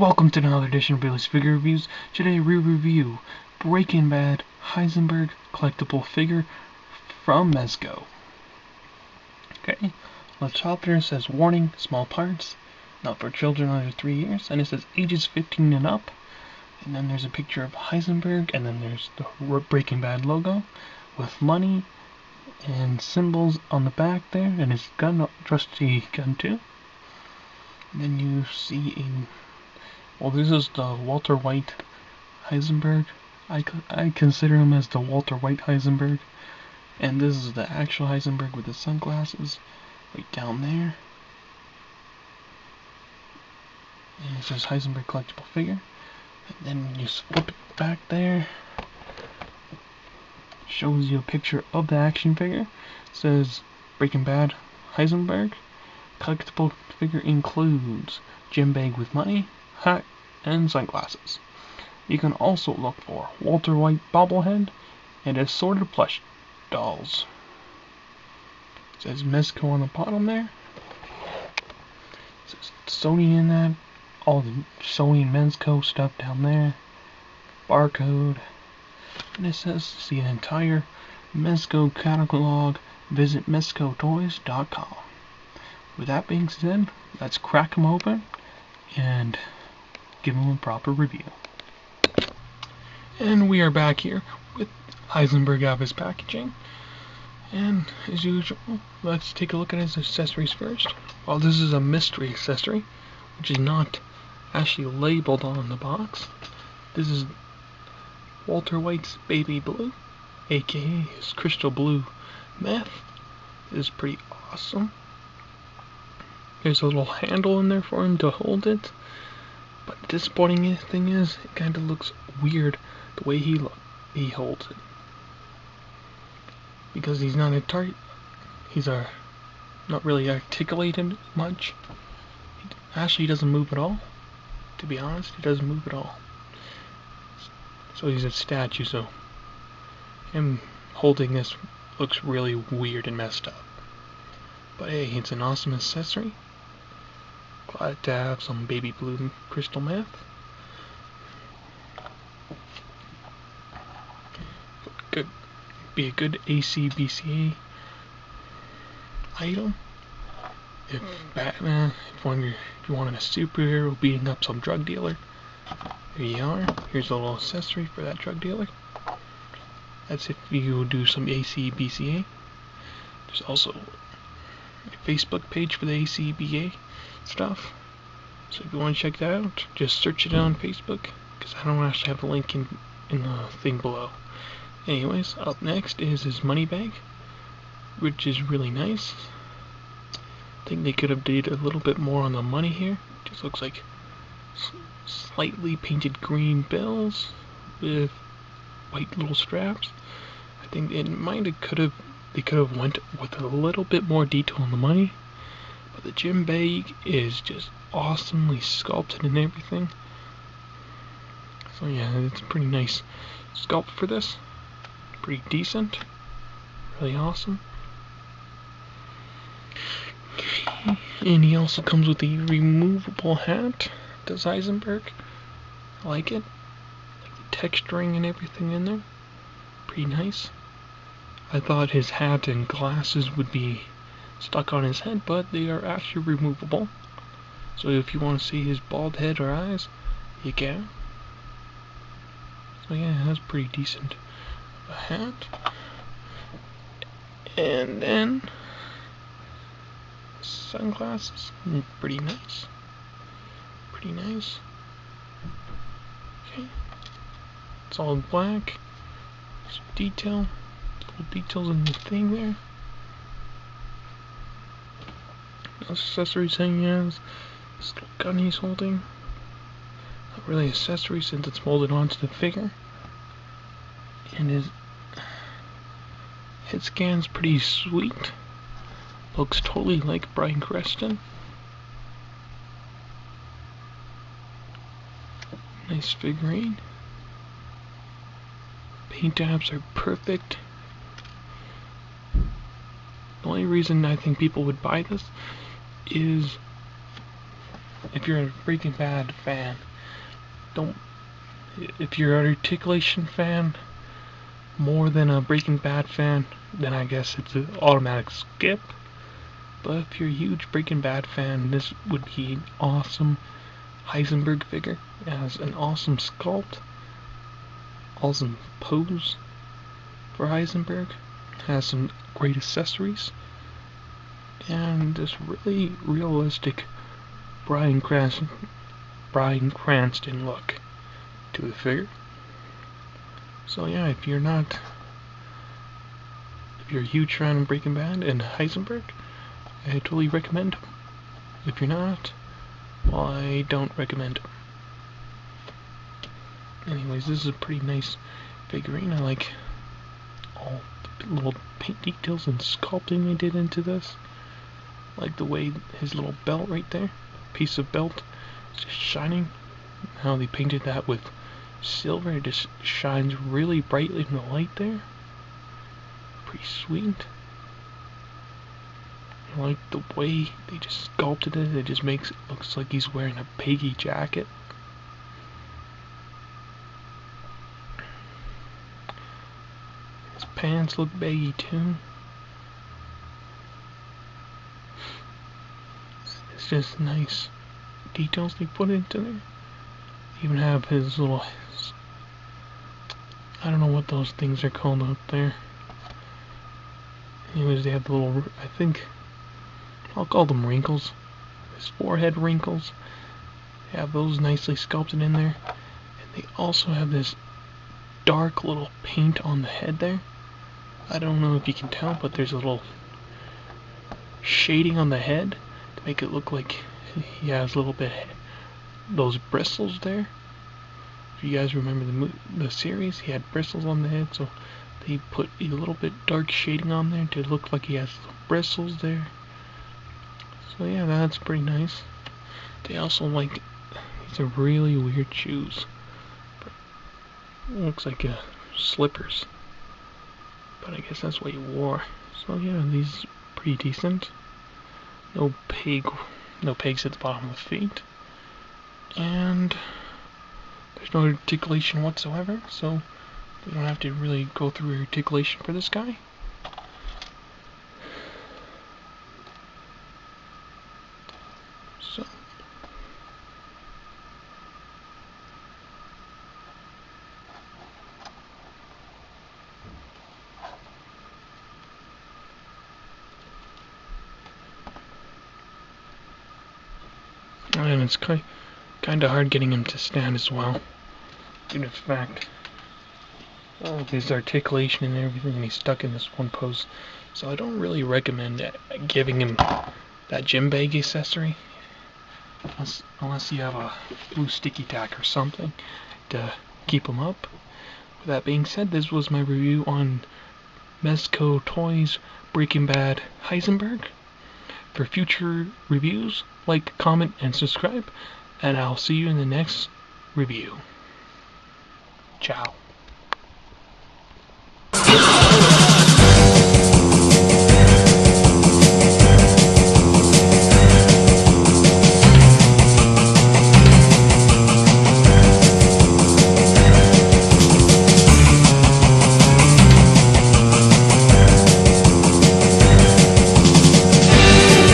Welcome to another edition of Bailey's Figure Reviews. Today we review Breaking Bad Heisenberg collectible figure from Mezco. Okay, on the top there it says warning, small parts, not for children under 3 years, and it says ages 15 and up. And then there's a picture of Heisenberg, and then there's the Breaking Bad logo with money and symbols on the back there, and his gun, trusty gun too. And then you see well, this is the Walter White Heisenberg. I consider him as the Walter White Heisenberg. And this is the actual Heisenberg with the sunglasses right down there. And it says Heisenberg collectible figure. And then you flip it back there. Shows you a picture of the action figure. It says Breaking Bad Heisenberg. Collectible figure includes gym bag with money, hat, and sunglasses. You can also look for Walter White bobblehead and assorted plush dolls. It says Mezco on the bottom there. It says Sony in that. All the Sony and Mezco stuff down there. Barcode. And it says to see an entire Mezco catalog, visit mezcotoys.com. With that being said, let's crack them open and give them a proper review. And we are back here with Heisenberg out of his packaging. And as usual, let's take a look at his accessories first. Well, this is a mystery accessory, which is not actually labeled on the box. This is Walter White's baby blue, aka his crystal blue meth. This is pretty awesome. There's a little handle in there for him to hold it. But the disappointing thing is, it kind of looks weird the way he holds it. Because he's not not really articulated much. Actually, he doesn't move at all. To be honest, he doesn't move at all. So he's a statue, so him holding this looks really weird and messed up. But hey, it's an awesome accessory. Glad to have some baby blue crystal meth. Could be a good ACBCA item. If Batman, if you wanted a superhero beating up some drug dealer, here you are. Here's a little accessory for that drug dealer. That's if you do some ACBCA. There's also a Facebook page for the ACBA stuff, so if you want to check that out, just search it on Facebook, because I don't actually have the link in the thing below. Anyways, up next is his money bag, which is really nice. I think they could have did a little bit more on the money here. Just looks like slightly painted green bills with white little straps. I think they could have went with a little bit more detail on the money, but the gym bag is just awesomely sculpted and everything. So yeah, it's a pretty nice sculpt for this. Pretty decent. Really awesome. And he also comes with a removable hat. Does Heisenberg? I like it. Like the texturing and everything in there. Pretty nice. I thought his hat and glasses would be stuck on his head, but they are actually removable. So if you want to see his bald head or eyes, you can. So yeah, that's pretty decent. A hat. And then sunglasses. Pretty nice. Pretty nice. Okay. It's all black. Some detail. Details in the thing there. Accessories he has. This little gun he's holding. Not really accessory since it's molded onto the figure. And his head scan's pretty sweet. Looks totally like Bryan Cranston. Nice figurine. Paint apps are perfect. The only reason I think people would buy this is if you're a Breaking Bad fan don't. If you're an articulation fan more than a Breaking Bad fan, then I guess it's an automatic skip. But if you're a huge Breaking Bad fan, this would be an awesome Heisenberg figure. It has an awesome sculpt, awesome pose for Heisenberg, has some great accessories, and this really realistic Bryan Cranston look to the figure. So yeah, if you're a huge fan of Breaking Bad and Heisenberg, I totally recommend him. If you're not, well, I don't recommend him. Anyways, this is a pretty nice figurine. I like all the little paint details and sculpting they did into this. I like the way his little belt right there, piece of belt, is just shining. How they painted that with silver, it just shines really brightly in the light there. Pretty sweet. I like the way they just sculpted it. It just makes it looks like he's wearing a baggy jacket. His pants look baggy too. It's just nice details they put into there. They even have his little, I don't know what those things are called up there. Anyways, they have the little, I think, I'll call them wrinkles. His forehead wrinkles. They have those nicely sculpted in there. And they also have this dark little paint on the head there. I don't know if you can tell, but there's a little shading on the head to make it look like he has a little bit those bristles there. If you guys remember the series, he had bristles on the head, so they put a little bit dark shading on there to look like he has bristles there. So yeah, that's pretty nice. They also like, these are really weird shoes. Looks like slippers, but I guess that's what he wore. So yeah, these are pretty decent. No pegs at the bottom of the feet, and there's no articulation whatsoever, so we don't have to really go through articulation for this guy. So and it's kind of hard getting him to stand as well, due to the fact his articulation and everything, and he's stuck in this one pose. So I don't really recommend giving him that gym bag accessory, unless you have a blue sticky tack or something to keep him up. With that being said, this was my review on Mezco Toys Breaking Bad Heisenberg. For future reviews, like, comment, and subscribe, and I'll see you in the next review. Ciao.